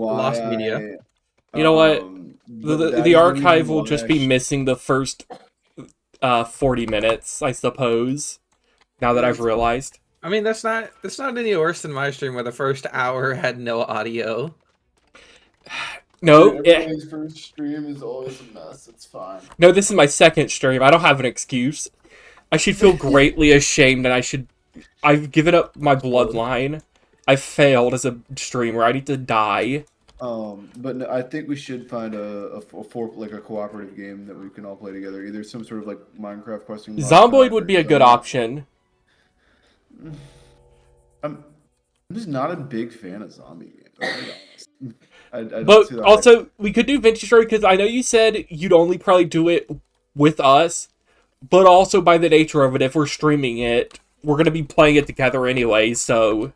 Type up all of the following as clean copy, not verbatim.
lost media. why You know what? but that The is the reason archive will why just be missing the first 40 minutes, I suppose. Now that I've realized. I mean, that's not any worse than my stream where the first hour had no audio. No, Dude, everybody's first stream is always a mess. It's fine. no, this is my second stream. I don't have an excuse. I should feel greatly ashamed, and I've given up my bloodline. I've failed as a streamer. I need to die. But no, I think we should find like a cooperative game that we can all play together. Either some sort of like Minecraft questing mod Zomboid pack would or be a good option. I'm just not a big fan of zombie games. I'll be honest. I don't But see the hype. also, we could do Vintage Story, because I know you said you'd only probably do it with us, but also by the nature of it, if we're streaming it, we're going to be playing it together anyway, so...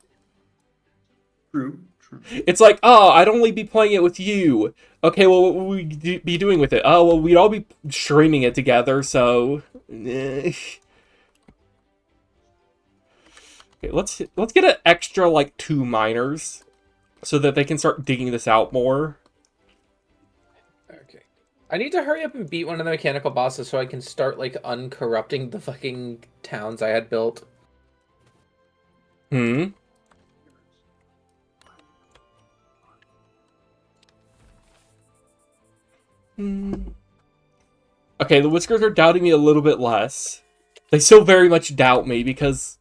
True. It's like, oh, I'd only be playing it with you. Okay, well, what would we be doing with it? Oh, well, we'd all be streaming it together, so... Okay, let's get an extra, like, 2 miners, so that they can start digging this out more. Okay. I need to hurry up and beat one of the mechanical bosses so I can start, like, uncorrupting the fucking towns I had built. Hmm? Okay, the Whiskers are doubting me a little bit less. They still very much doubt me because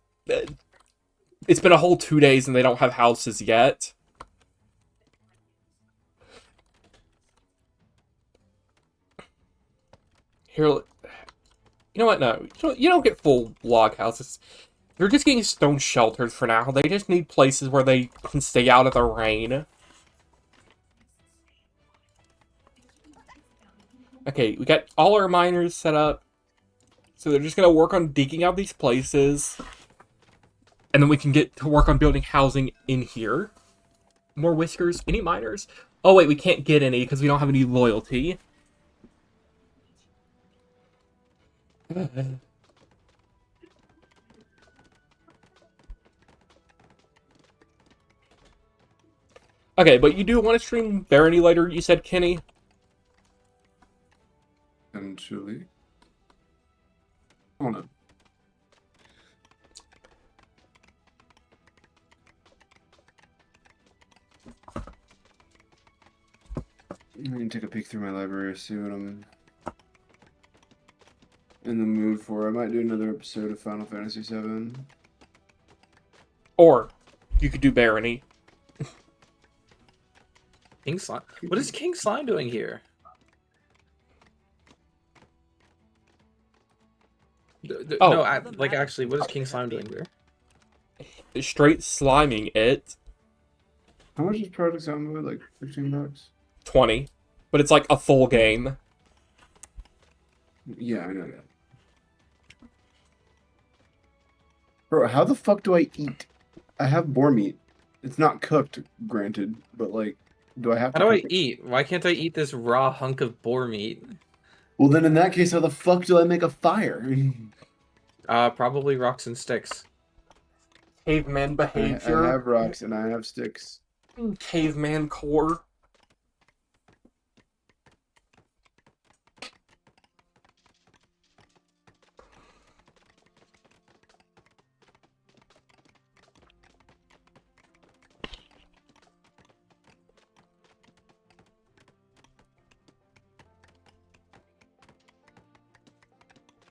it's been a whole 2 days and they don't have houses yet. Here, you know what? No, you don't get full log houses. They're just getting stone shelters for now. They just need places where they can stay out of the rain. Okay, we got all our miners set up. So they're just going to work on digging out these places. And then we can get to work on building housing in here. More Whiskers. Any miners? Oh wait, we can't get any because we don't have any loyalty. Okay, but you do want to stream Barony later, you said, Kenny? Eventually. Hold on. I'm gonna take a peek through my library, see what I'm in the mood for. I might do another episode of Final Fantasy VII. Or you could do Barony. King Slime? What is King Slime doing here? Oh. No, actually, what is King Slime doing here? Straight sliming it. How much is Project Zomboid? Like $15? 20. But it's like a full game. Yeah, I know that. Bro, how the fuck do I eat? I have boar meat. It's not cooked, granted, but like, do I have to How do I cook it? eat? Why can't I eat this raw hunk of boar meat? Well, then in that case, how the fuck do I make a fire? Probably rocks and sticks. Caveman I behavior. have rocks and I have sticks. Caveman core.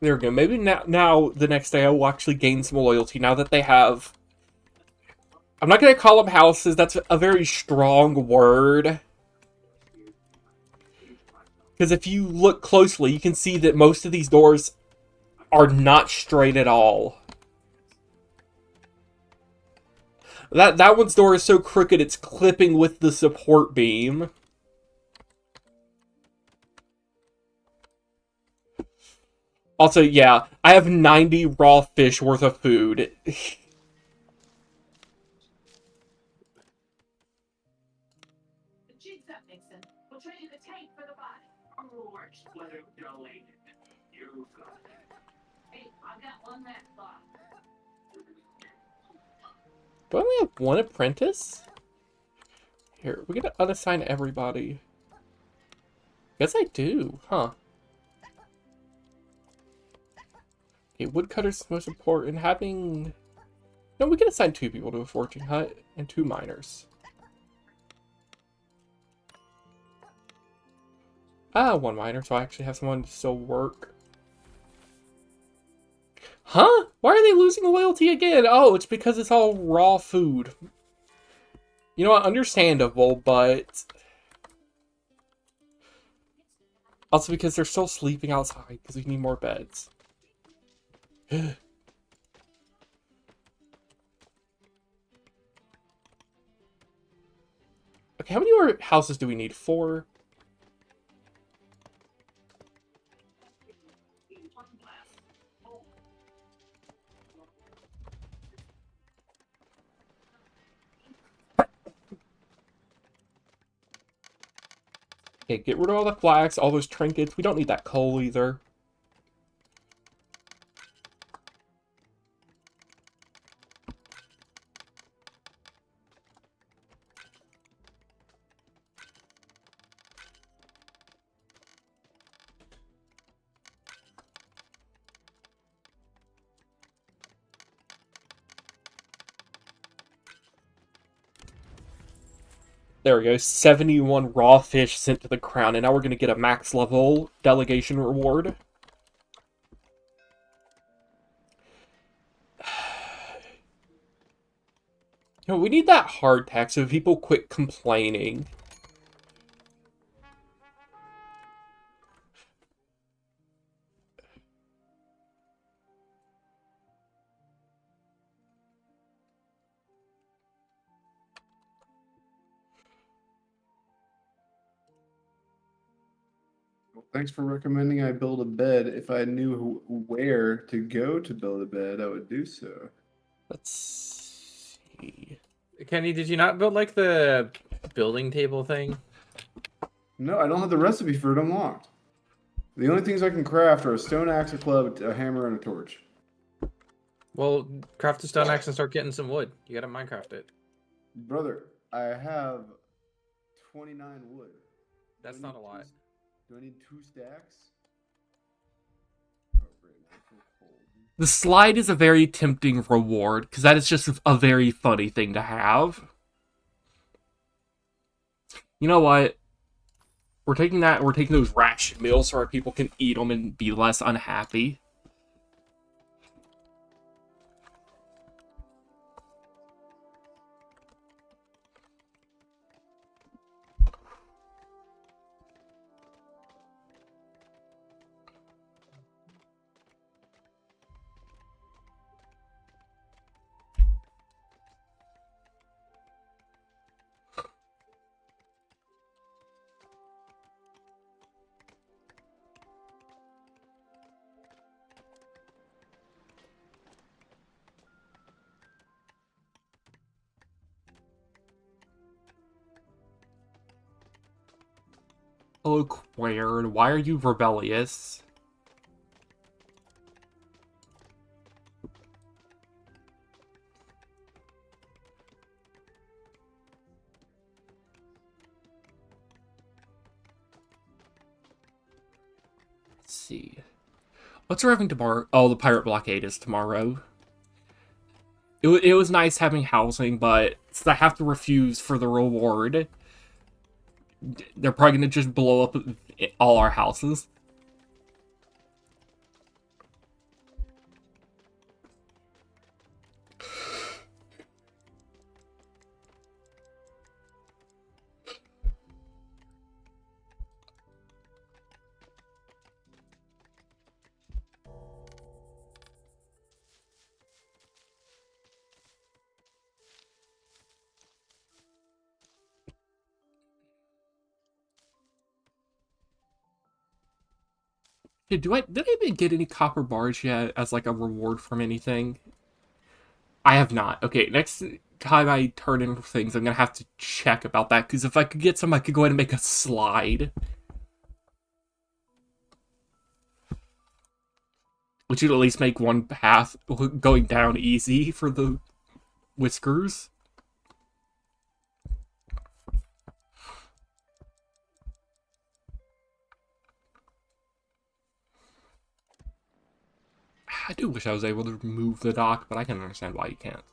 There we go. Maybe now the next day I will actually gain some loyalty now that they have... I'm not going to call them houses. That's a very strong word. Because if you look closely, you can see that most of these doors are not straight at all. That one's door is so crooked it's clipping with the support beam. Also, yeah, I have 90 raw fish worth of food. Do I only have one apprentice? Here, we're gonna unassign everybody. Guess I do, huh? Okay, woodcutter's most important. Having... No, we can assign 2 people to a fortune hut and 2 miners. Ah, 1 miner, so I actually have someone to still work. Huh? Why are they losing loyalty again? Oh, it's because it's all raw food. You know what? Understandable, but... Also because they're still sleeping outside, because we need more beds. Okay, how many more houses do we need? 4? Okay, get rid of all the flax, all those trinkets. We don't need that coal either. There we go, 71 raw fish sent to the crown, and now we're going to get a max level delegation reward. You know, we need that hard tax so people quit complaining. Well, thanks for recommending I build a bed. If I knew where to go to build a bed, I would do so. Let's see. Kenny, did you not build like the building table thing? No, I don't have the recipe for it unlocked. The only things I can craft are a stone axe, a club, a hammer, and a torch. Well, craft a stone axe and start getting some wood. You gotta Minecraft it. Brother, I have 29 wood. That's Do I not a need lot. Do I need 2 stacks? Oh, great. I feel cold. The slide is a very tempting reward, because that is just a very funny thing to have. You know what? We're taking those ration meals so our people can eat them and be less unhappy. Hello, Quern. Why are you rebellious? Let's see. What's arriving tomorrow? Oh, the pirate blockade is tomorrow. It was nice having housing, but since I have to refuse for the reward, they're probably going to just blow up all our houses. Yeah, did I even get any copper bars yet as like a reward from anything? I have not. Okay, next time I turn in things, I'm gonna have to check about that, because if I could get some, I could go ahead and make a slide. Which would at least make one path going down easy for the whiskers. I do wish I was able to move the dock, but I can understand why you can't.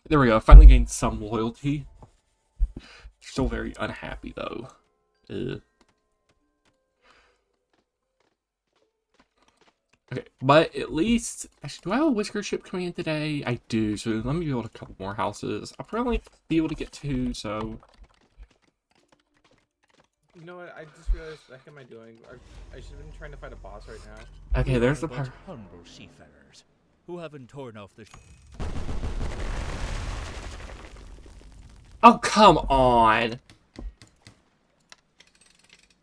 There we go. I finally gained some loyalty. Still very unhappy, though. Ugh. Okay, but at least... Actually, do I have a Whisker ship coming in today? I do, so let me build a couple more houses. I'll probably be able to get 2, so... You know what? I just realized, what the heck am I doing? I should have been trying to fight a boss right now. Okay, there's the But pirate. humble seafarers who haven't torn off the... Oh, come on!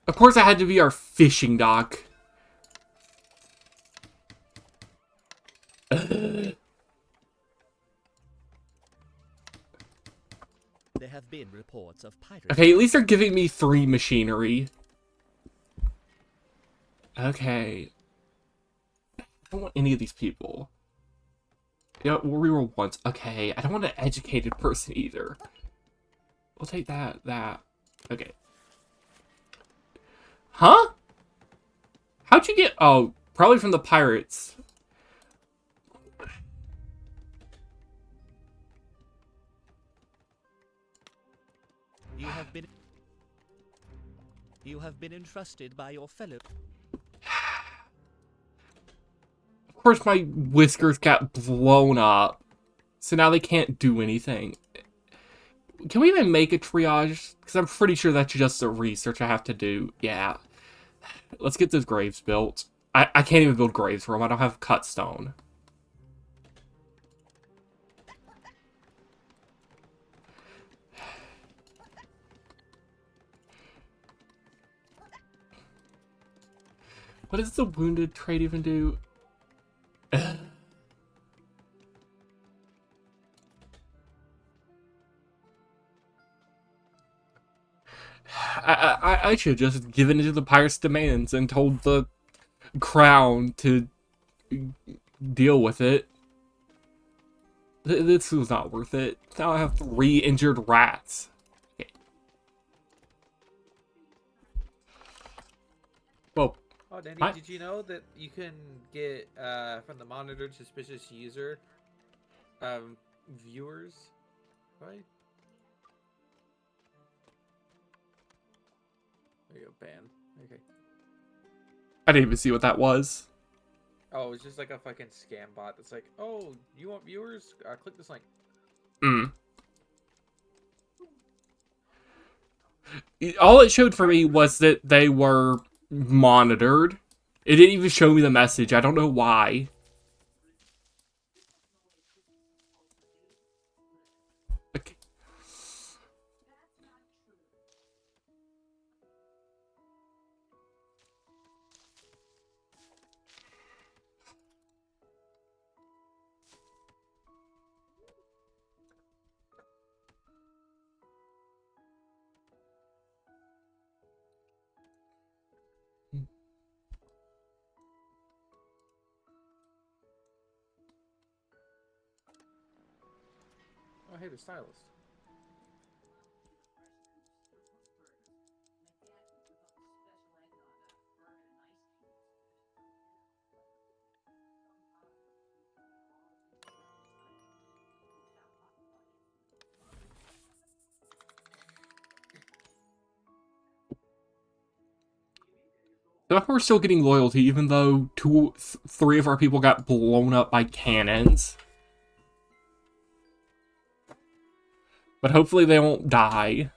Of course, it had to be our fishing dock. There have been reports of pirates. Okay, at least they're giving me 3 machinery. Okay. I don't want any of these people. Yeah, we'll reroll once. Okay, I don't want an educated person either. We'll take that. Okay. Huh? How'd you get... Oh, probably from the pirates. You have been entrusted by your fellow. Of course, my whiskers got blown up. So now they can't do anything. Can we even make a triage? Because I'm pretty sure that's just a research I have to do. Yeah. Let's get those graves built. I can't even build graves for them. I don't have cut stone. What does the wounded trade even do? I should have just given into the pirates' demands and told the crown to deal with it. This was not worth it. Now I have 3 injured rats. Okay. Well, Oh, Danny, Hi. did you know that you can get from the monitored suspicious user viewers? Right? There you go, ban. Okay. I didn't even see what that was. Oh, it's just like a fucking scam bot that's like, oh, you want viewers? Click this link. All it showed for me was that they were monitored. It didn't even show me the message. I don't know why. Okay. Oh, hey, the stylist. So we're still getting loyalty, even though 3 of our people got blown up by cannons. But hopefully they won't die.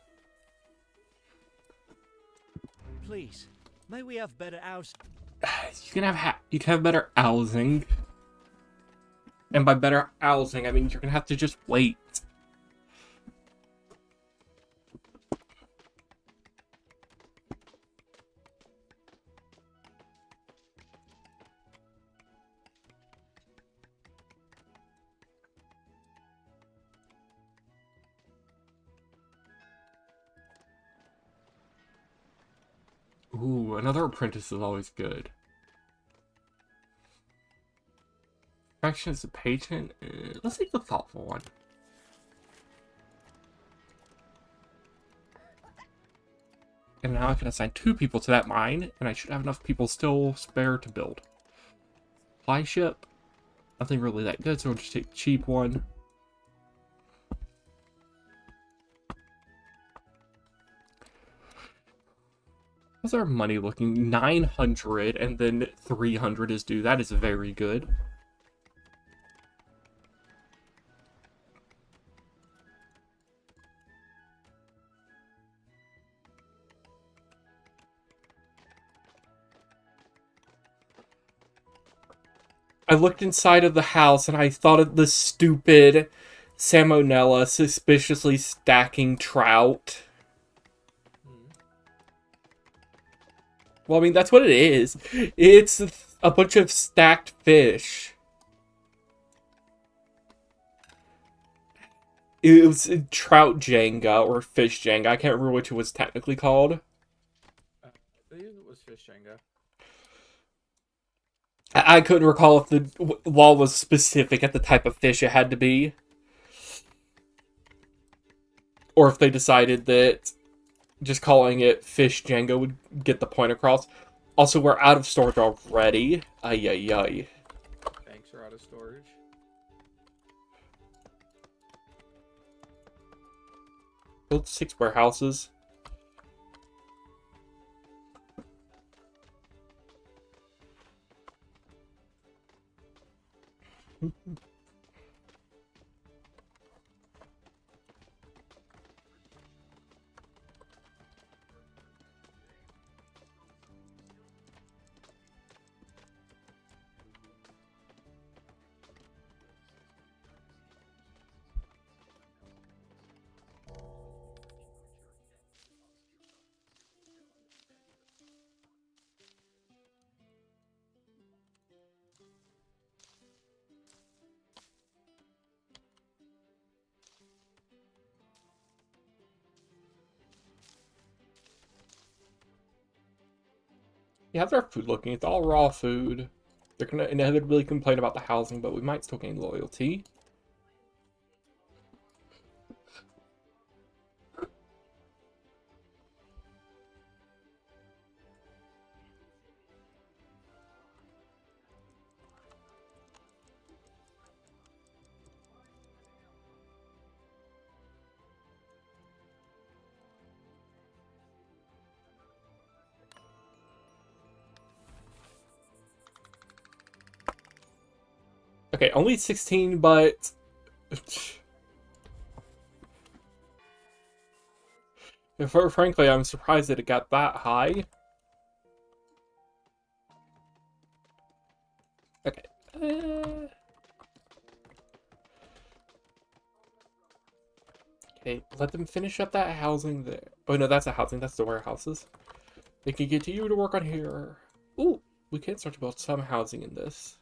Please, may we have better house? You can have better housing. And by better housing, I mean you're gonna have to just wait. Ooh, another apprentice is always good. Action as a patient. Let's take the thoughtful one. And now I can assign 2 people to that mine, and I should have enough people still spare to build. Supply ship. Nothing really that good, so we'll just take the cheap one. How's our money looking? 900, and then 300 is due. That is very good. I looked inside of the house and I thought of the stupid salmonella suspiciously stacking trout. Well, I mean, that's what it is. It's a bunch of stacked fish. It was trout Jenga or fish Jenga. I can't remember which it was technically called. I believe it was fish Jenga. I couldn't recall if the law was specific at the type of fish it had to be. Or if they decided that just calling it fish Jenga would get the point across. Also, we're out of storage already. Ay, ay, ay. Banks are out of storage. Build 6 warehouses. Yeah, how's our food looking? It's all raw food. They're gonna inevitably complain about the housing, but we might still gain loyalty. Okay, only 16, but... Frankly, I'm surprised that it got that high. Okay. Okay, let them finish up that housing there. Oh, no, that's a housing. That's the warehouses. They can get you to work on here. Ooh, we can start to build some housing in this.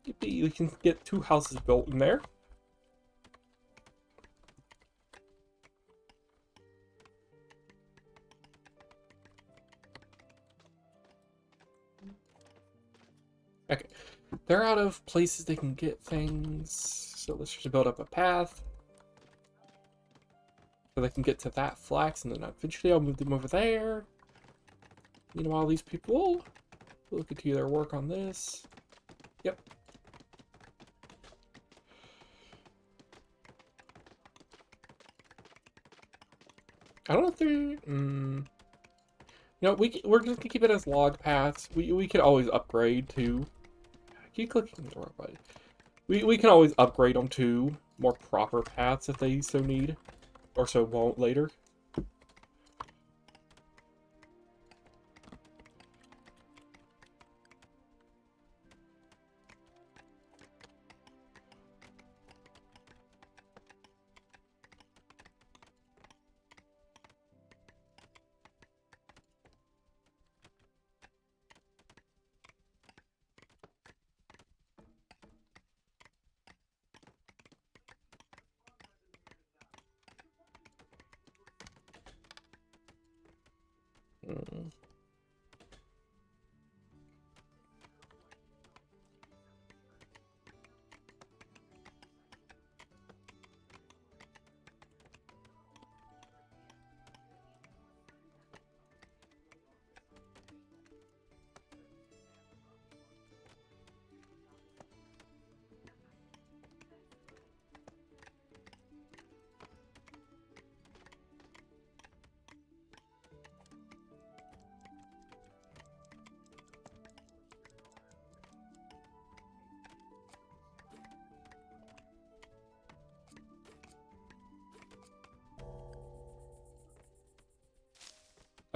Yippee, we can get 2 houses built in there. Okay, they're out of places they can get things, so let's just build up a path. So they can get to that flax, and then eventually I'll move them over there. Meanwhile, these people will continue their work on this. Yep. I don't know if they're... You know, we're just gonna keep it as log paths. We could always upgrade to... I keep clicking the wrong button. We can always upgrade them to more proper paths if they so need. Or so won't later.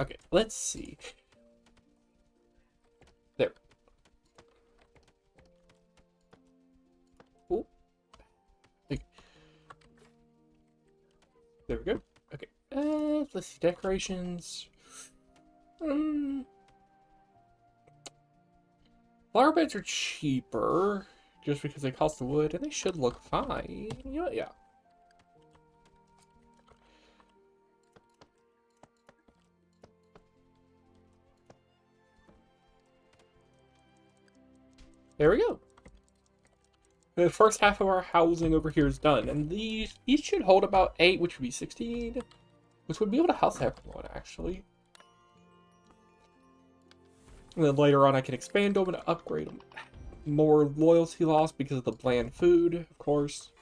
Okay, let's see. There. Ooh. There we go. Okay. Let's see. Decorations. Flower beds are cheaper just because they cost the wood, and they should look fine. Yeah. There we go. The first half of our housing over here is done, and these each should hold about 8, which would be 16, which would be able to house everyone, actually. And then later on, I can expand them and upgrade them. More loyalty loss because of the bland food, of course.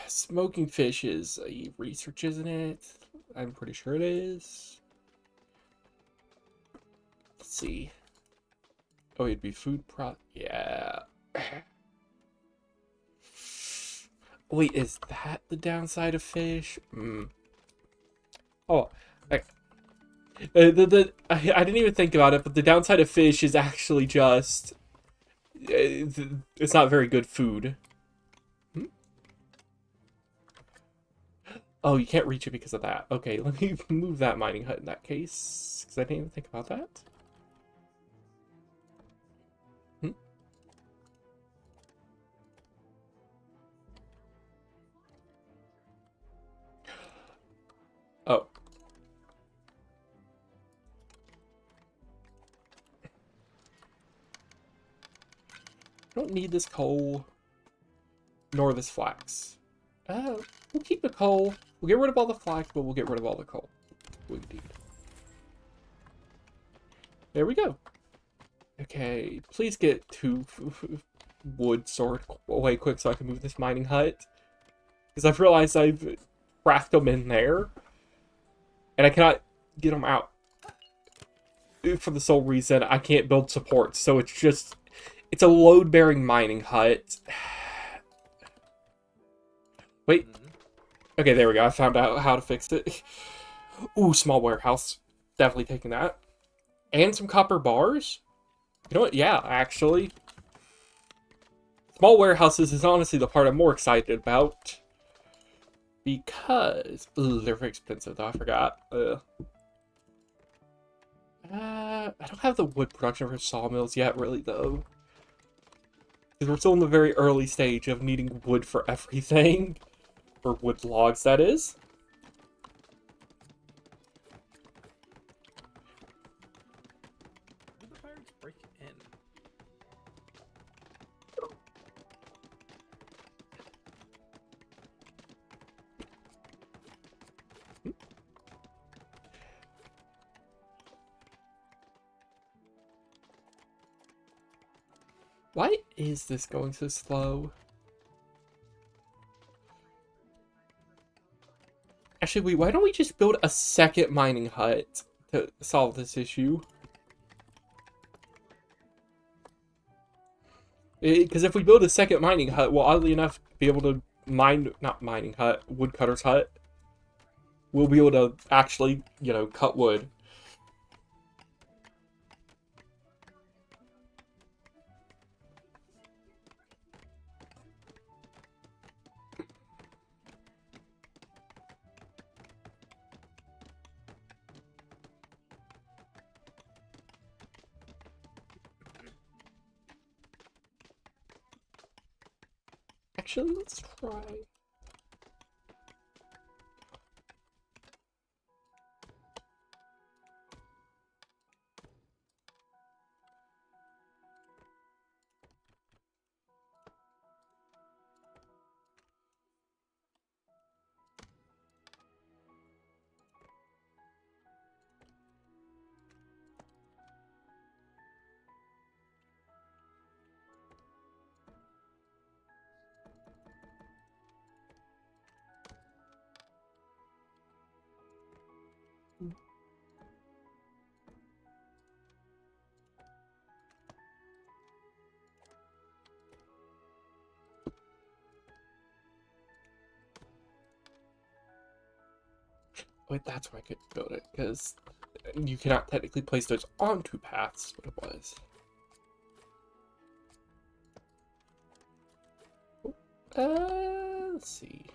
Smoking fish is a research, isn't it? I'm pretty sure it is. Let's see. Oh, it'd be food yeah. Wait, is that the downside of fish? Oh, I didn't even think about it, but the downside of fish is actually just it's not very good food. Oh, you can't reach it because of that. Okay, let me move that mining hut in that case, because I didn't even think about that. Oh. I don't need this coal, nor this flax. We'll keep the coal. We'll get rid of all the flax, but we'll get rid of all the coal. Indeed. There we go. Okay, please get 2 wood stored away quick so I can move this mining hut. Because I've realized I've crafted them in there, and I cannot get them out. For the sole reason I can't build supports, so it's a load-bearing mining hut. Wait. Okay, there we go. I found out how to fix it. Ooh, small warehouse. Definitely taking that. And some copper bars? You know what? Yeah, actually. Small warehouses is honestly the part I'm more excited about. Because... Ooh, they're very expensive, though. I forgot. I don't have the wood production for sawmills yet, really, though. Because we're still in the very early stage of needing wood for everything. Or wood logs, that is. Did the pirates break in? Why is this going so slow? Actually, wait, why don't we just build a second mining hut to solve this issue? Because if we build a second mining hut, we'll oddly enough be able to mine, not mining hut, woodcutter's hut. We'll be able to actually, cut wood. Actually, let's try. Wait, that's why I couldn't build it, because you cannot technically place those onto paths, what it was. Let's see.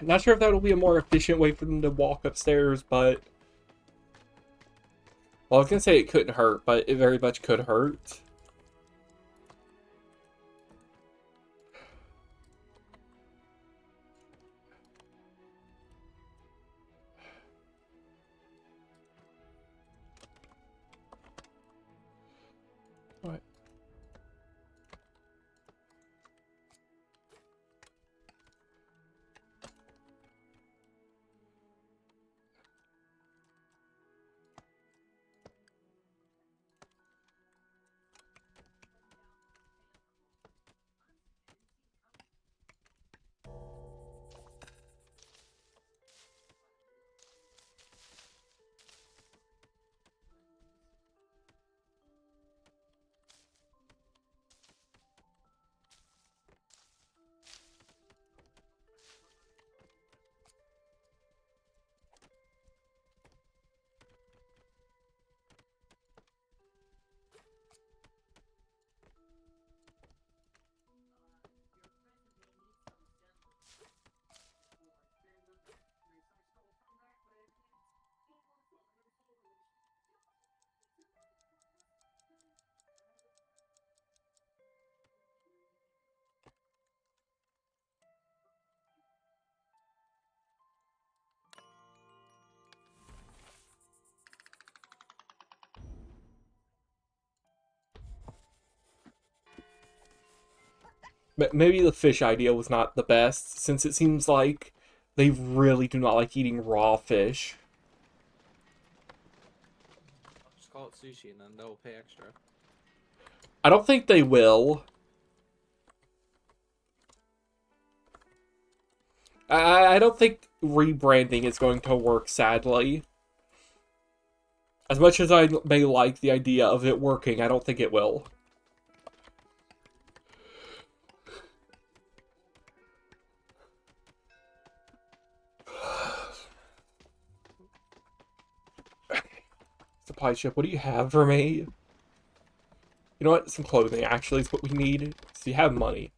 Not sure if that'll be a more efficient way for them to walk upstairs, but... Well, I was gonna say it couldn't hurt, but it very much could hurt. What? Maybe the fish idea was not the best, since it seems like they really do not like eating raw fish. I'll just call it sushi and then they'll pay extra. I don't think they will. I don't think rebranding is going to work, sadly. As much as I may like the idea of it working, I don't think it will. Supply ship, what do you have for me? You know what? Some clothing, actually, is what we need. So you have money.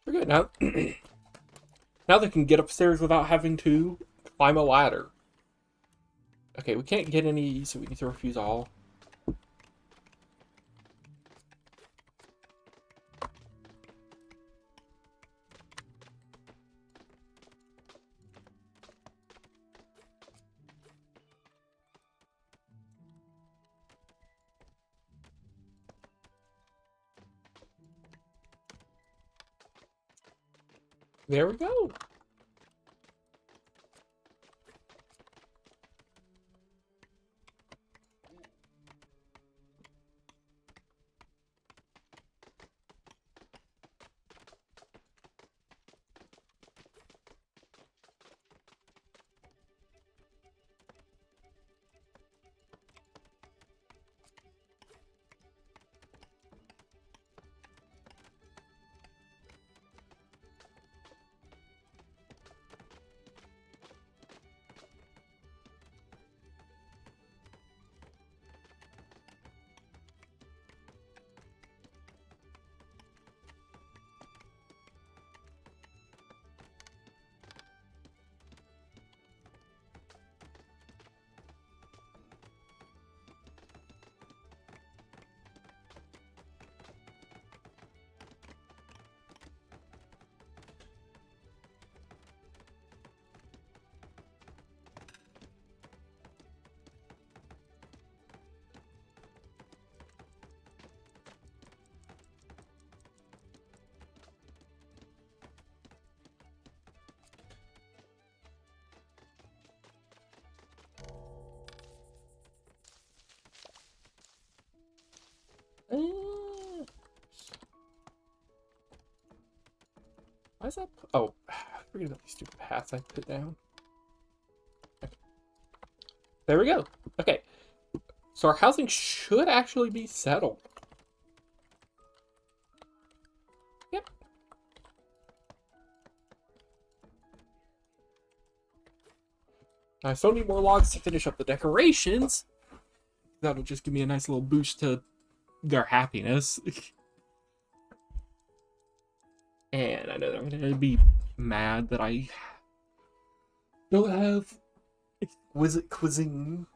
We're good now. Now they can get upstairs without having to climb a ladder. Okay, we can't get any, so we need to refuse all. There we go. Why is that? Oh, forget about these stupid hats I put down. Okay. There we go. Okay. So our housing should actually be settled. Yep. I still need more logs to finish up the decorations. That'll just give me a nice little boost to their happiness. And I know they're going to be mad that I don't have exquisite cuisine.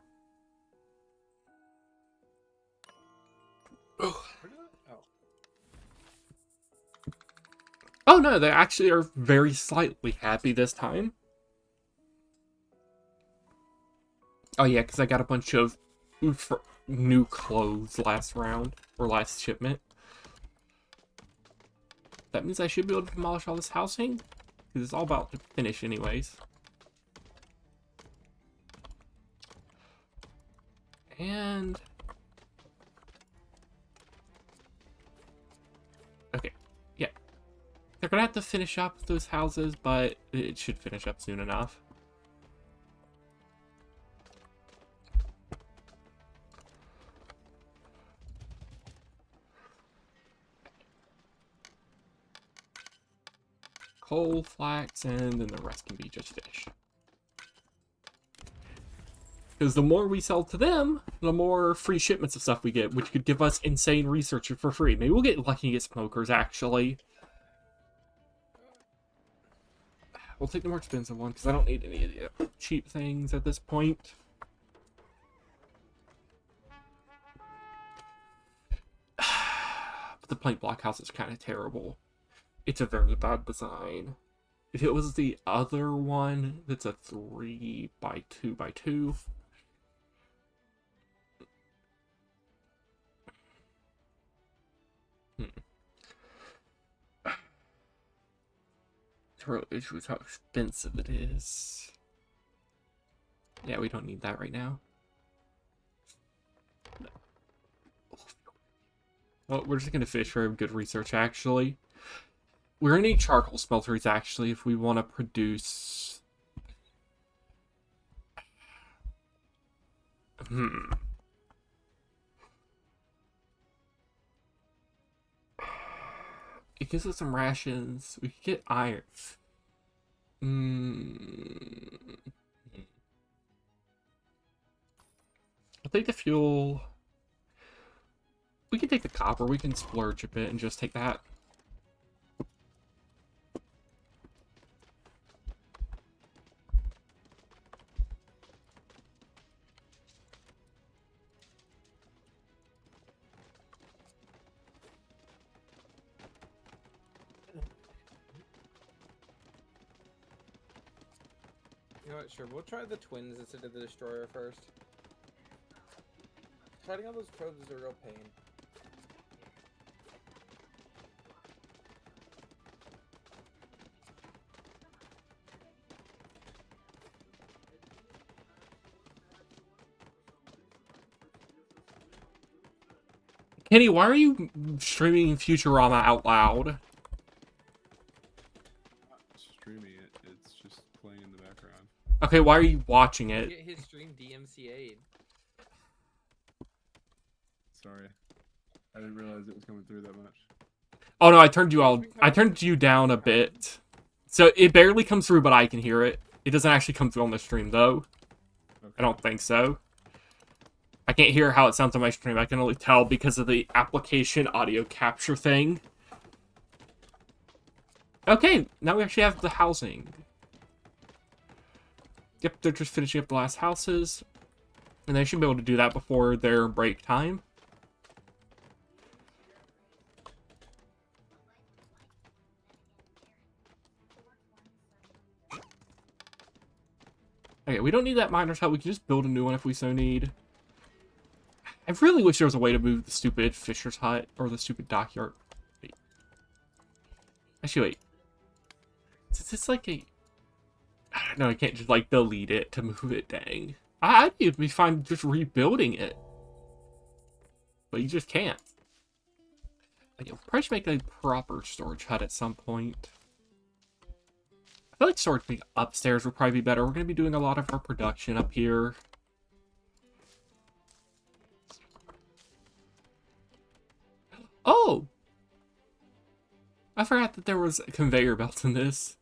Oh. Oh no, they actually are very slightly happy this time. Oh yeah, because I got a bunch of new clothes last round, or last shipment. That means I should be able to demolish all this housing, because it's all about to finish anyways. And... okay, yeah. They're gonna have to finish up those houses, but it should finish up soon enough. Coal, flax, and then the rest can be just fish. Because the more we sell to them, the more free shipments of stuff we get, which could give us insane research for free. Maybe we'll get lucky and get smokers, actually. We'll take the more expensive one, because I don't need any of the cheap things at this point. But the plank block house is kind of terrible. It's a very bad design. If it was the other one, that's a 3x2x2. The real issue is how expensive it is. Yeah, we don't need that right now. No. Well, we're just gonna fish for good research, actually. We're gonna need charcoal smelteries, actually, if we want to produce... It gives us some rations. We could get iron. I'll take the fuel. We can take the copper. We can splurge a bit and just take that. You know what, sure, we'll try the twins instead of the destroyer first. Fighting all those probes is a real pain. Kenny, why are you streaming Futurama out loud? Streaming it, it's just playing in the background. Okay, why are you watching it? Get his stream DMCA'd. Sorry. I didn't realize it was coming through that much. Oh no, I turned you down a bit. So it barely comes through, but I can hear it. It doesn't actually come through on the stream, though. Okay. I don't think so. I can't hear how it sounds on my stream. I can only tell because of the application audio capture thing. Okay, now we actually have the housing. Yep, they're just finishing up the last houses. And they should be able to do that before their break time. Okay, we don't need that miner's hut. We can just build a new one if we so need. I really wish there was a way to move the stupid fisher's hut or the stupid dockyard. Wait. Actually, wait. Is this like a... I don't know, I can't just like delete it to move it, dang. I'd be fine just rebuilding it. But you just can't. Okay, we'll probably should make a proper storage hut at some point. feel like storage being upstairs would probably be better. We're going to be doing a lot of our production up here. Oh! I forgot that there was a conveyor belt in this.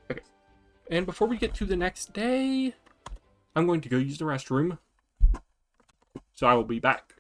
Okay. And before we get to the next day, I'm going to go use the restroom. So I will be back.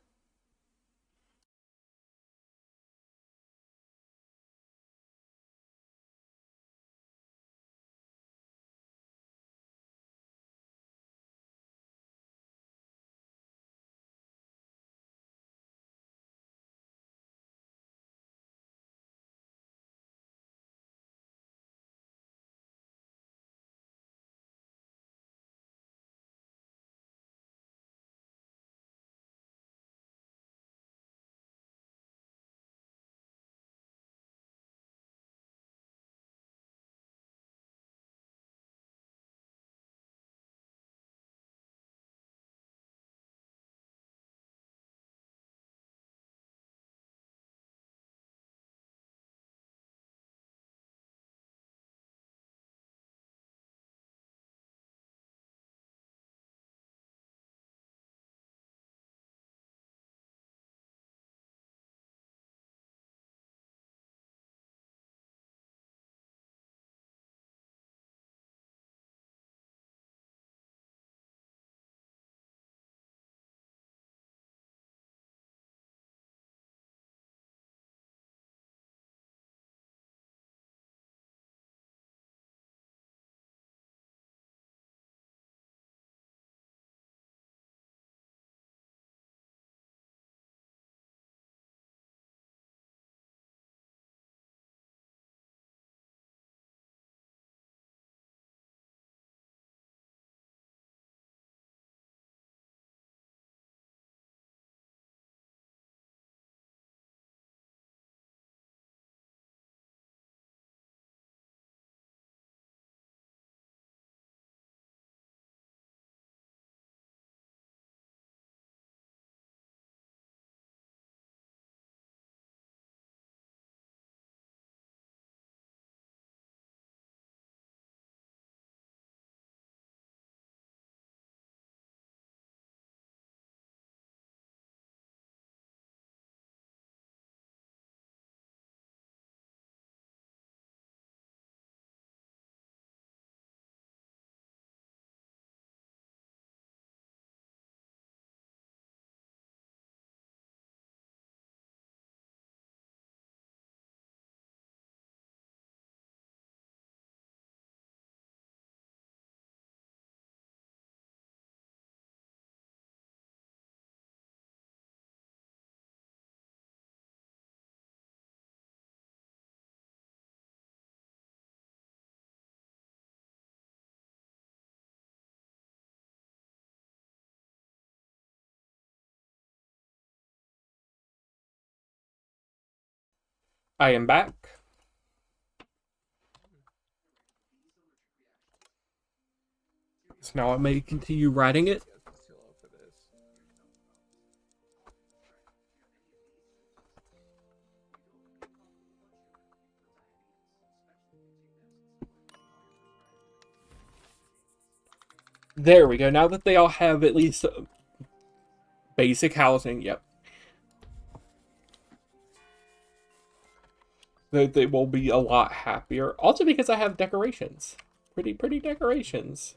I am back. So now I may continue writing it. There we go. Now that they all have at least basic housing, yep. They will be a lot happier. Also because I have decorations. Pretty decorations.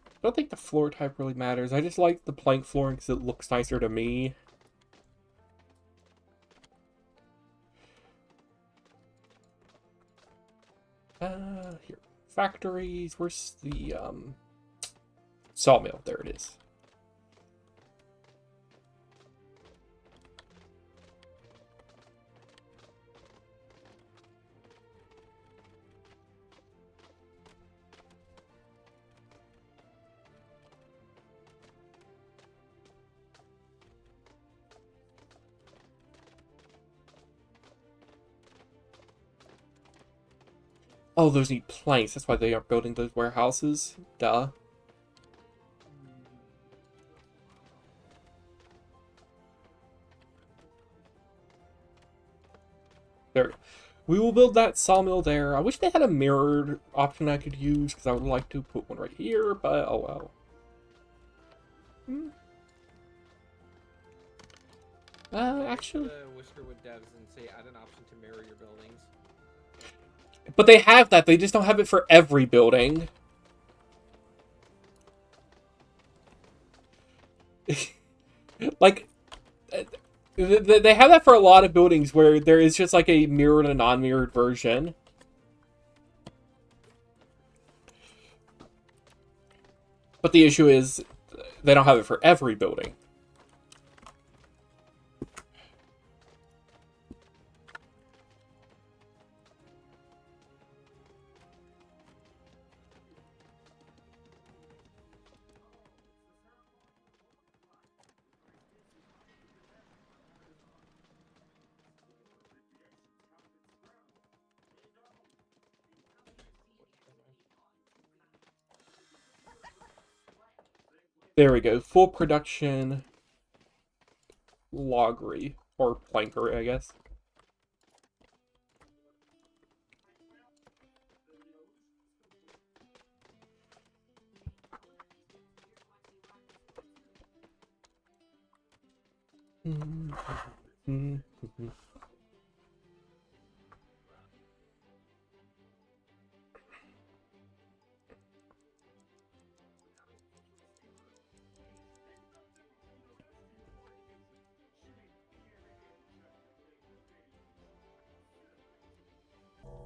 I don't think the floor type really matters. I just like the plank flooring because it looks nicer to me. Here. Factories. Where's the, sawmill? There it is. Oh, those need planks. That's why they are building those warehouses. Duh. There. We will build that sawmill there. I wish they had a mirrored option I could use, because I would like to put one right here, but oh well. Actually... The Whiskerwood devs and say add an option to mirror your buildings. But they have that, they just don't have it for every building. Like, they have that for a lot of buildings where there is just like a mirrored and non-mirrored version. But the issue is, they don't have it for every building. There we go. Full production loggery. Or plankery, I guess.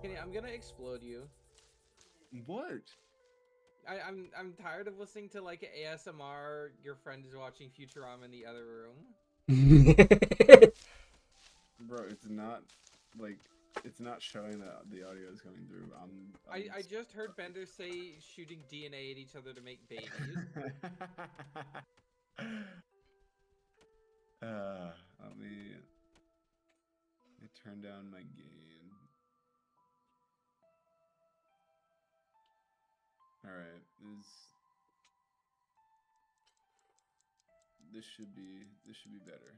Kenny, I'm gonna explode you. What? I'm tired of listening to like ASMR. Your friend is watching Futurama in the other room. Bro, it's not like it's not showing that the audio is coming through. I just heard Bender say shooting DNA at each other to make babies. Let me turn down my gain. All right, this should be better.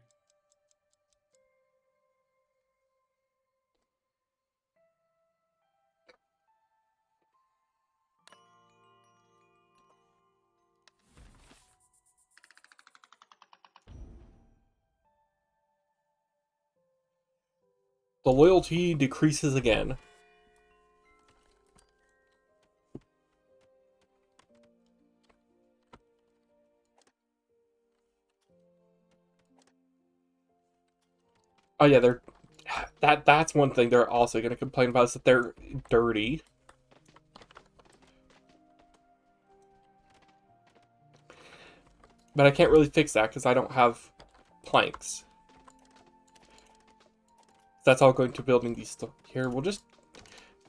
The loyalty decreases again. Oh yeah, that's one thing they're also going to complain about, is that they're dirty. But I can't really fix that because I don't have planks. That's all going to building these. Here, we'll just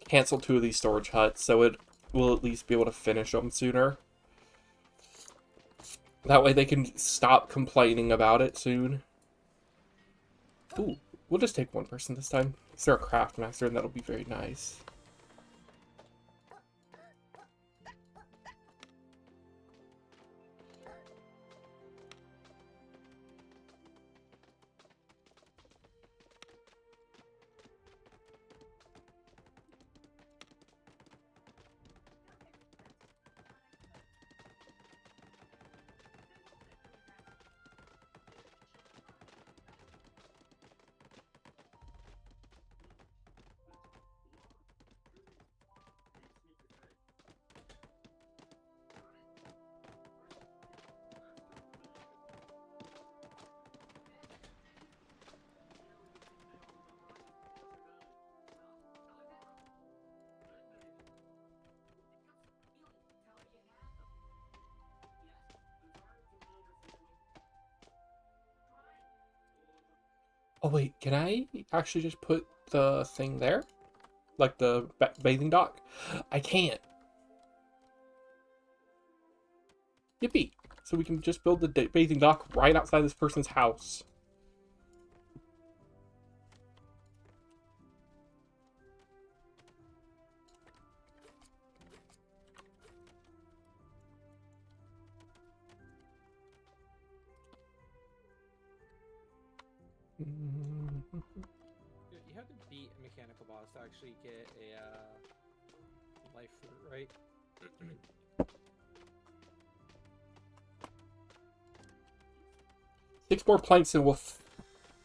cancel 2 of these storage huts, so it will at least be able to finish them sooner. That way they can stop complaining about it soon. Ooh, we'll just take 1 person this time. Is there a craft master, and that'll be very nice. Oh wait, can I actually just put the thing there? Like the bathing dock? I can't. Yippee. So we can just build the bathing dock right outside this person's house. You have to beat a mechanical boss to actually get a life fruit, right? 6 more planks and we'll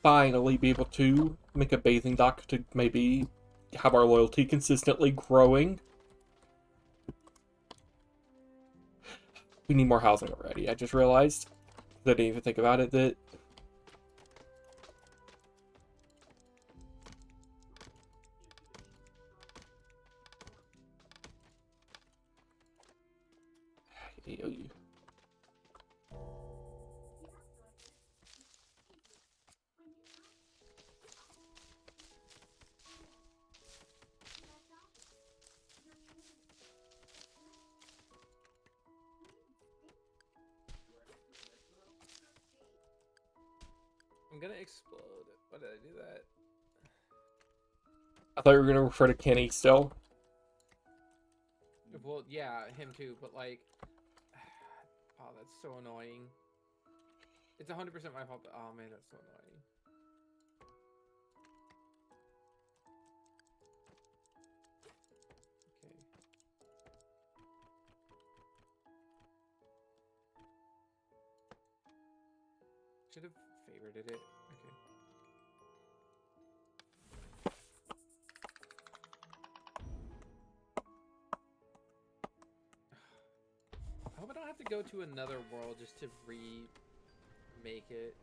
finally be able to make a bathing dock to maybe have our loyalty consistently growing. We need more housing already. I just realized, I didn't even think about it, that I'm gonna explode. Why did I do that? I thought you were going to refer to Kenny still. Well, yeah, him too, but like, oh, that's so annoying. It's 100% my fault, but oh man, that's so annoying. Okay. Should have favorited it. Okay. I hope I don't have to go to another world just to remake it.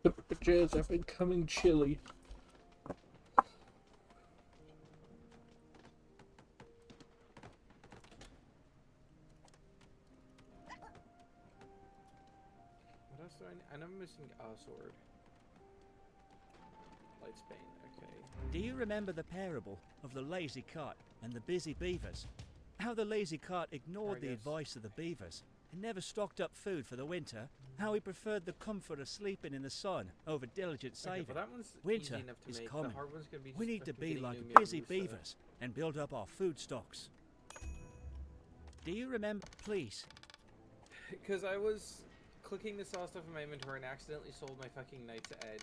Temperatures are becoming chilly. What else do I need? I know I'm missing a sword. Lightsbane, okay. Do you remember the parable of the lazy cart and the busy beavers? How the lazy cart ignored the guess. advice of the beavers and never stocked up food for the winter? How he preferred the comfort of sleeping in the sun over diligent Okay, saving? well that one's Winter easy enough to is make. coming. The hard one's gonna be We just need to fucking be getting like new busy menus, so- beavers and build up our food stocks. Do you remember? Please. Because I was clicking to sell stuff in my inventory and accidentally sold my fucking Knight's Edge.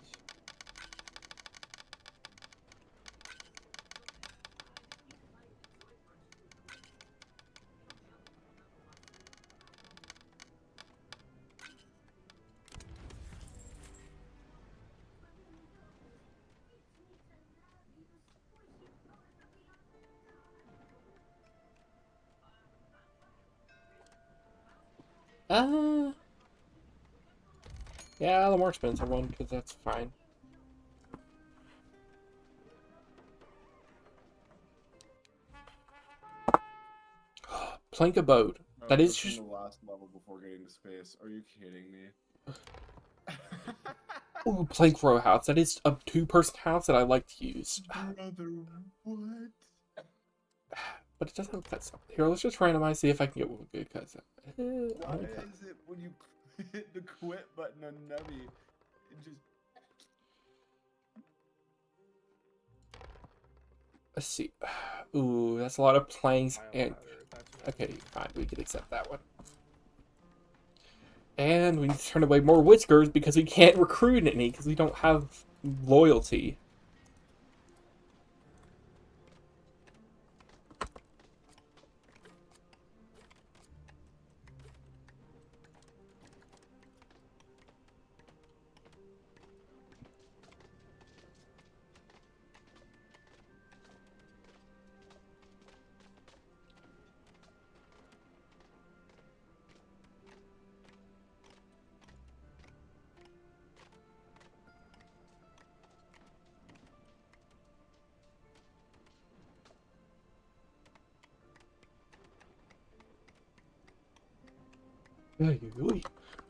Yeah, the more expensive one, because that's fine. Plank abode. That is that's just... from the last level before getting to space. Are you kidding me? Ooh, plank row house. That is a 2-person house that I like to use. Brother, what? But it doesn't have cuts. Here, let's just randomize, see if I can get one good cuts. Why is it when you hit the quit button on Nubby, it just... Let's see. Ooh, that's a lot of planks. And Biohazard, that's what I okay, need. fine, we can accept that one. And we need to turn away more whiskers because we can't recruit any because we don't have loyalty.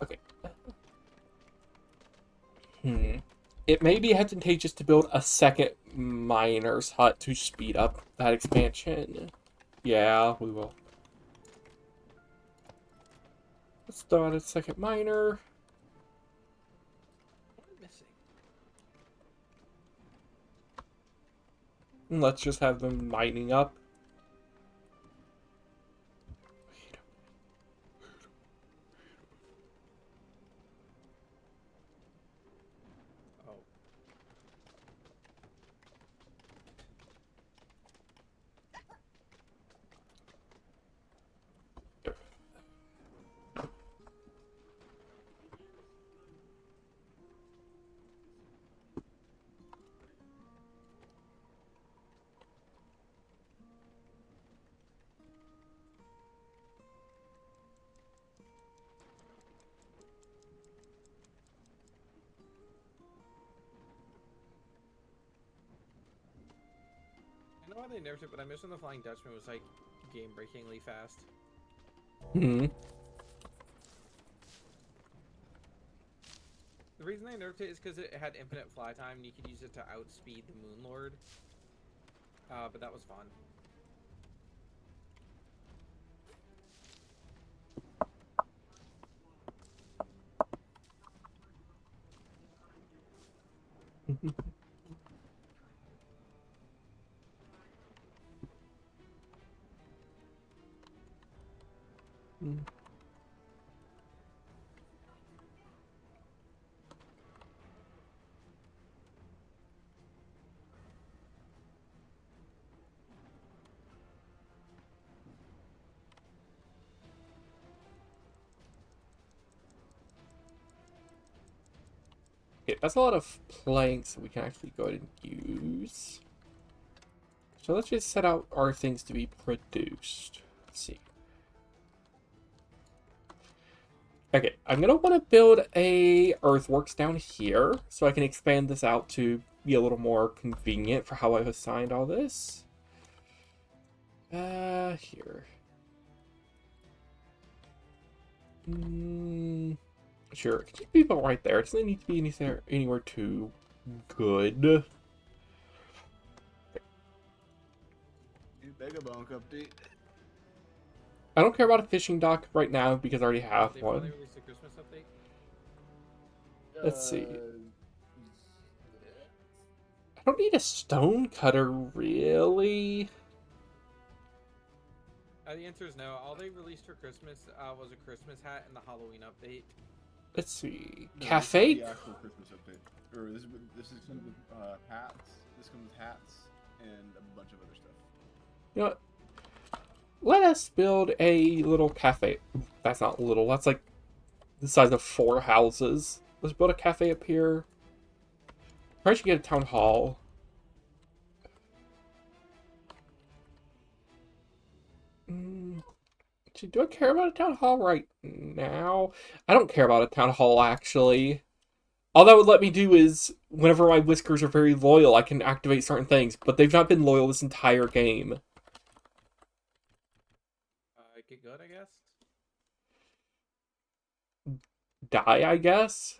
Okay. It may be advantageous to build a second miner's hut to speed up that expansion. Yeah, we will. Let's start a second miner. What am I missing? And let's just have them mining up. why they nerfed it, but I miss when the Flying Dutchman was like game-breakingly fast. Hmm. The reason they nerfed it is because it had infinite fly time and you could use it to outspeed the Moon Lord. But that was fun. Okay, that's a lot of planks that we can actually go ahead and use. So let's just set out our things to be produced. Let's see. Okay, I'm gonna want to build a earthworks down here so I can expand this out to be a little more convenient for how I've assigned all this. Here. Sure, it can be about right there. It doesn't need to be anywhere too good. New Vagabond update. I don't care about a fishing dock right now because I already have They one. finally released a Christmas update. Let's see. I don't need a stone cutter, really. The answer is no. All they released for Christmas was a Christmas hat and the Halloween update. Let's see. No, Cafe? This is the actual Christmas update. Or this is comes with hats. This comes with hats and a bunch of other stuff. You know what? Let us build a little cafe. That's not little. That's like the size of 4 houses. Let's build a cafe up here. Probably should get a town hall. Do I care about a town hall right now? I don't care about a town hall, actually. All that would let me do is, whenever my whiskers are very loyal, I can activate certain things, but they've not been loyal this entire game. Get good, I guess. Die, I guess?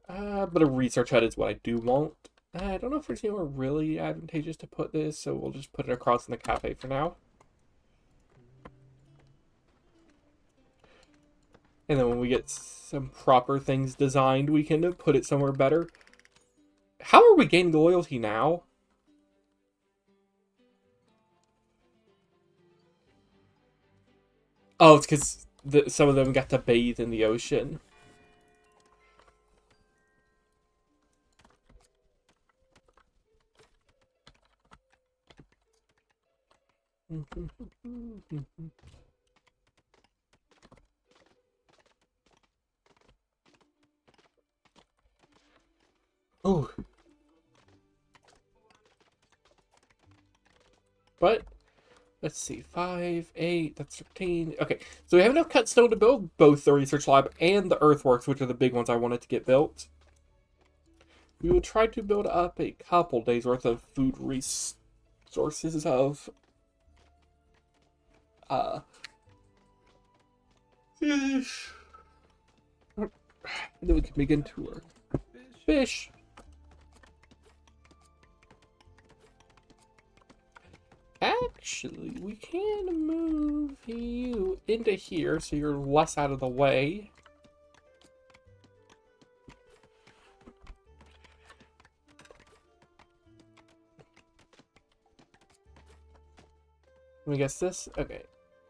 But a research hut is what I do want. I don't know if there's anywhere really advantageous to put this, so we'll just put it across in the cafe for now. And then when we get some proper things designed, we can put it somewhere better. How are we gaining loyalty now? Oh, it's because some of them got to bathe in the ocean. Oh. But, let's see, 5, 8, that's 13. Okay, so we have enough cut stone to build both the research lab and the earthworks, which are the big ones I wanted to get built. We will try to build up a couple days worth of food resources of fish. And then we can begin to work. Fish. Actually, we can move you into here so you're less out of the way. Let me guess this. Okay.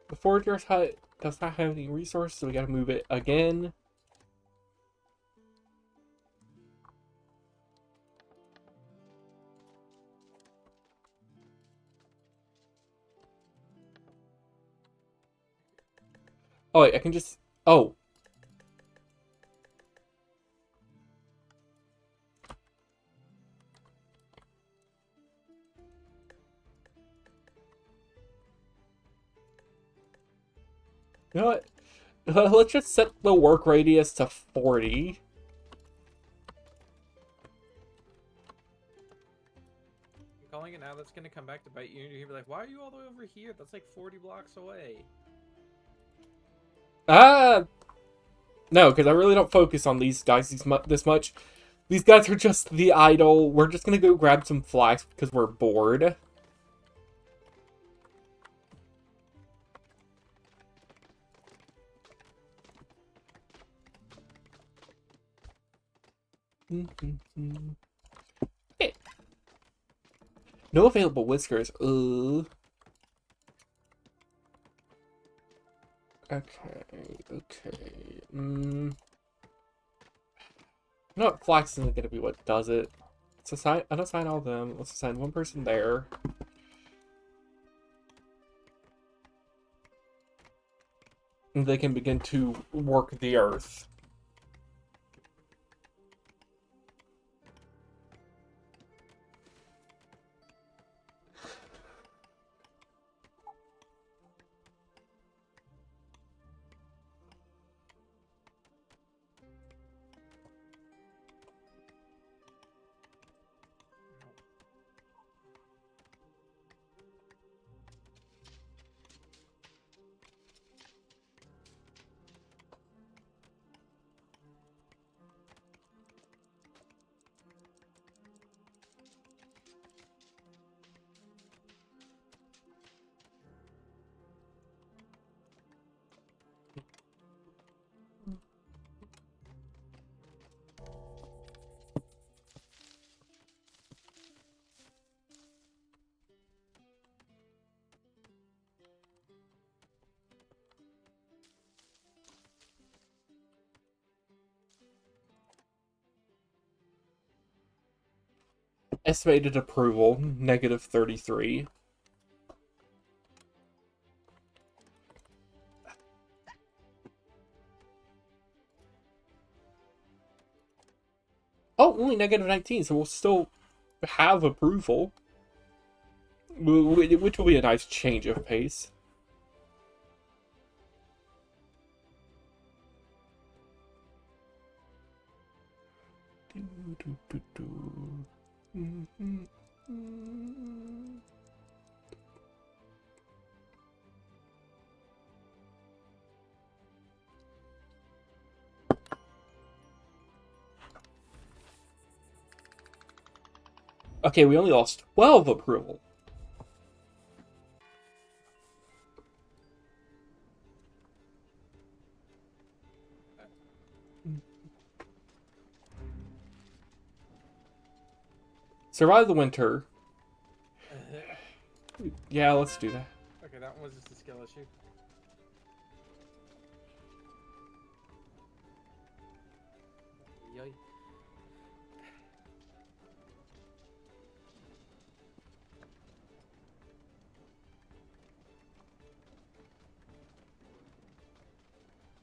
The forager's hut does not have any resources, so we gotta move it again. Oh, wait, I can just... Oh. You know what? Let's just set the work radius to 40. telling it now that's gonna come back to bite you, and you're gonna be like, why are you all the way over here? That's like 40 blocks away. No, because I really don't focus on these guys this much. These guys are just the idol. We're just gonna go grab some flax because we're bored. Okay. No available whiskers. Okay. You know what? Flax isn't gonna be what does it. Let's assign. Unassign all of them. Let's assign one person there. And they can begin to work the earth. Estimated approval, -33. Oh, only -19, so we'll still have approval. Which will be a nice change of pace. Okay, we only lost 12 approval. Survive the winter. Yeah, let's do that. Okay, that one was just a skill issue. Yoy.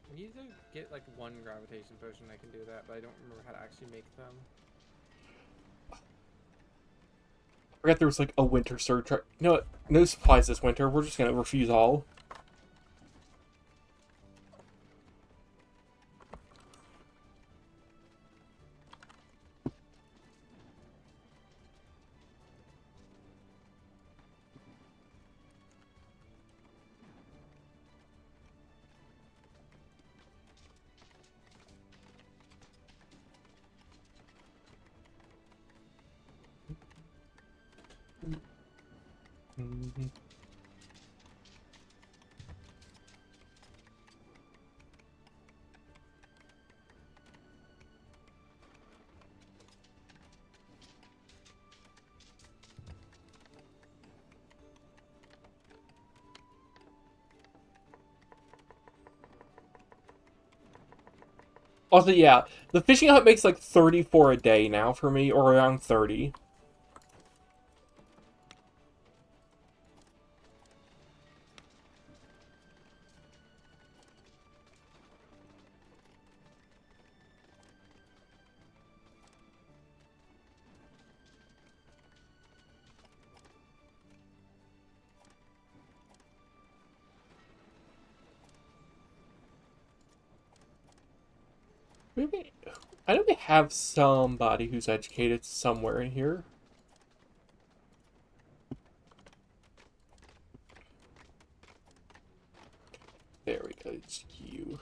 I need to get like one gravitation potion that can do that, but I don't remember how to actually make them. I forgot there was like a winter surcharge. You know what? No supplies this winter. We're just gonna refuse all. Also, yeah, the fishing hut makes like 34 a day now for me, or around 30. Maybe I know we have somebody who's educated somewhere in here. HQ.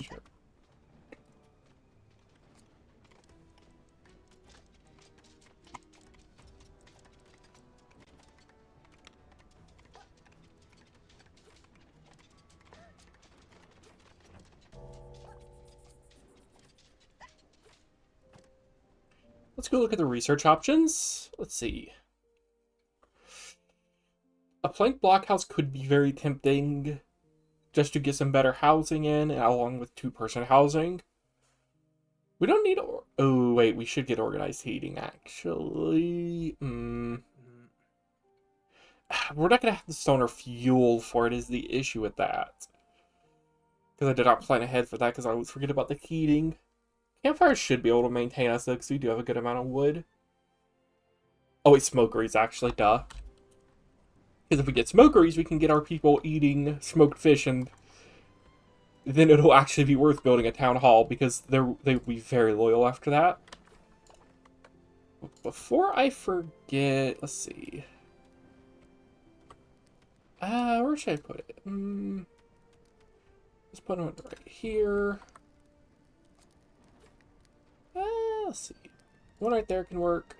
Sure. Let's go look at the research options. Let's see. A plank blockhouse could be very tempting just to get some better housing in, along with two-person housing. We don't need... Oh, wait, we should get organized heating, actually. We're not going to have the stone or fuel for it is the issue with that. Because I did not plan ahead for that, because I always forget about the heating. Campfires should be able to maintain us, though, because we do have a good amount of wood. Oh, wait, smokeries, actually, duh. Because if we get smokeries, we can get our people eating smoked fish, and then it'll actually be worth building a town hall, because they'll be very loyal after that. Before I forget, let's see. Where should I put it? Let's put it right here. Let's see. One right there can work.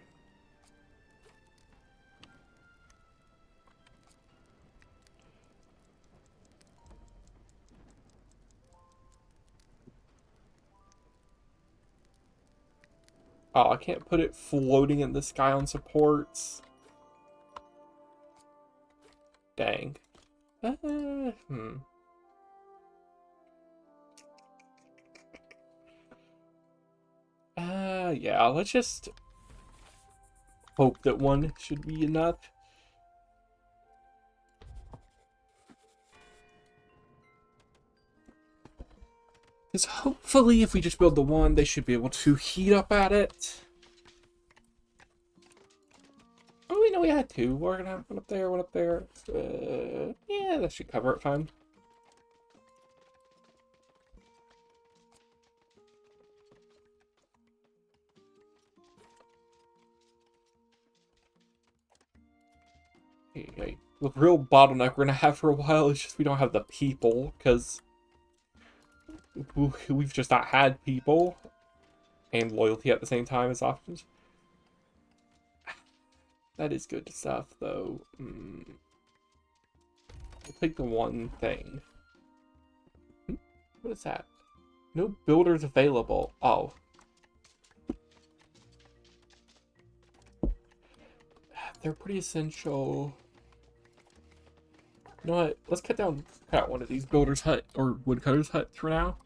Oh, I can't put it floating in the sky on supports. Dang. Yeah, let's just hope that one should be enough. Because hopefully if we just build the one, they should be able to heat up at it. Oh, we know we had two. We're gonna have one up there, one up there. Yeah, that should cover it fine. Okay. The real bottleneck we're gonna have for a while is just we don't have the people, because we've just not had people and loyalty at the same time as options. That is good stuff, though. I'll take the one thing. What is that? No builders available. Oh. They're pretty essential. You know what? Let's cut out one of these builder's hut or woodcutter's huts for now.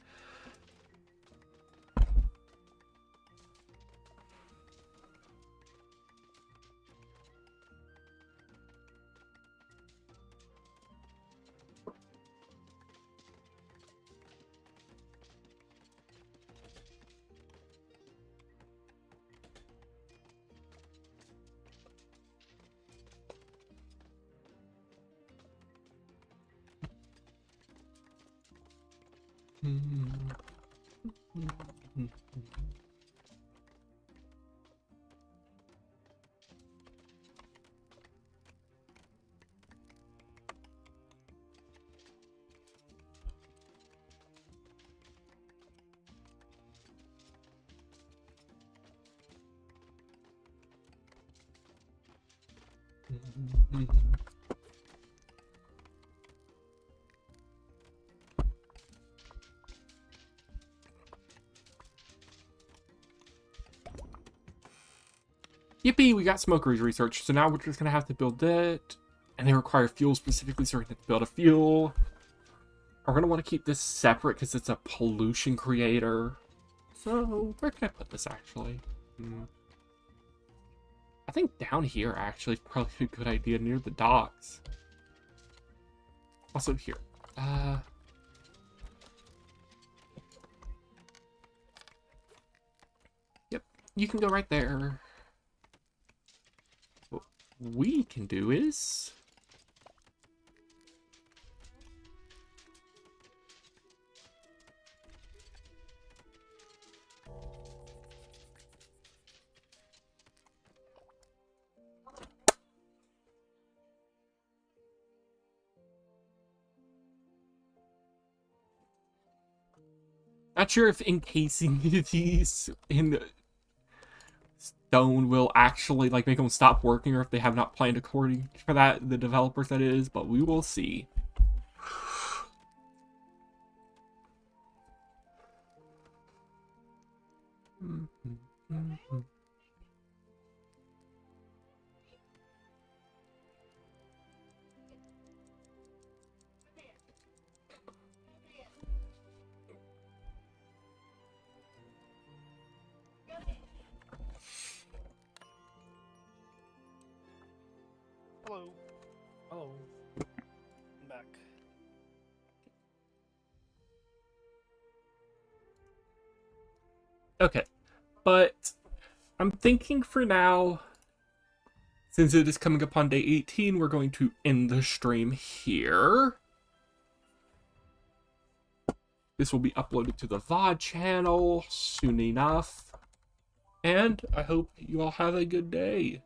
Yippee, we got smokeries research. So now we're just gonna have to build it. And they require fuel specifically, so we're gonna have to build a fuel. We're gonna want to keep this separate because it's a pollution creator. So where can I put this actually? I think down here actually is probably a good idea near the docks. Also here. Yep, you can go right there. What we can do is Not sure if encasing these in stone will actually like make them stop working, or if they have not planned according for that, the developers that is, but we will see. Hello. Oh. I'm back. Okay, but I'm thinking for now, since it is coming upon day 18, we're going to end the stream here. This will be uploaded to the VOD channel soon enough. And I hope you all have a good day.